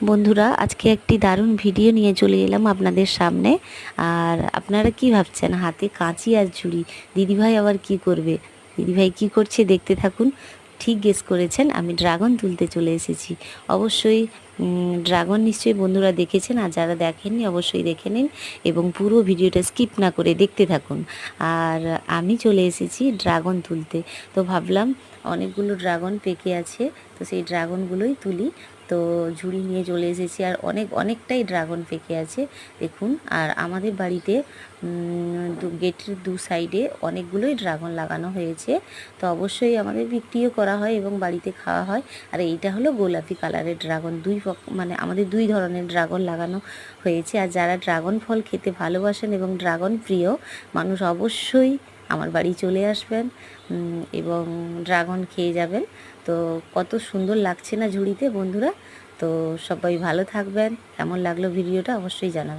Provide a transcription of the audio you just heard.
বন্ধুরা, আজকে একটি দারুণ ভিডিও নিয়ে চলে এলাম আপনাদের সামনে। আর আপনারা কি ভাবছেন, হাতে কাঁচি আর ঝুড়ি, দিদিভাই আবার কি করবে? দিদিভাই কি করছে দেখতে থাকুন। ঠিক গেস করেছেন, আমি ড্রাগন তুলতে চলে এসেছি। অবশ্যই ড্রাগন নিশ্চয়ই বন্ধুরা দেখেছেন, আর যারা দেখেননি অবশ্যই দেখে নিন এবং পুরো ভিডিওটা স্কিপ না করে দেখতে থাকুন। আর আমি চলে এসেছি ড্রাগন তুলতে। তো ভাবলাম অনেকগুলো ড্রাগন পেকে আছে, তো সেই ড্রাগনগুলোই তুলি। তো ঝুড়ি নিয়ে চলে এসেছি, আর অনেকটাই ড্রাগন পেকে আছে দেখুন। আর আমাদের বাড়িতে গেটের দু সাইডে অনেকগুলোই ড্রাগন লাগানো হয়েছে। তো অবশ্যই আমাদের বিক্রিও করা হয় এবং বাড়িতে খাওয়া হয়। আর এইটা হলো গোলাপি কালারের ড্রাগন। মানে আমাদের দুই ধরনের ড্রাগন লাগানো হয়েছে। আর যারা ড্রাগন ফল খেতে ভালোবাসেন এবং ড্রাগন প্রিয় মানুষ অবশ্যই আমার বাড়ি চলে আসবেন এবং ড্রাগন খেয়ে যাবেন। তো কত সুন্দর লাগছে না ঝুড়িতে বন্ধুরা। তো সবাই ভালো থাকবেন। কেমন লাগলো ভিডিওটা অবশ্যই জানাবেন।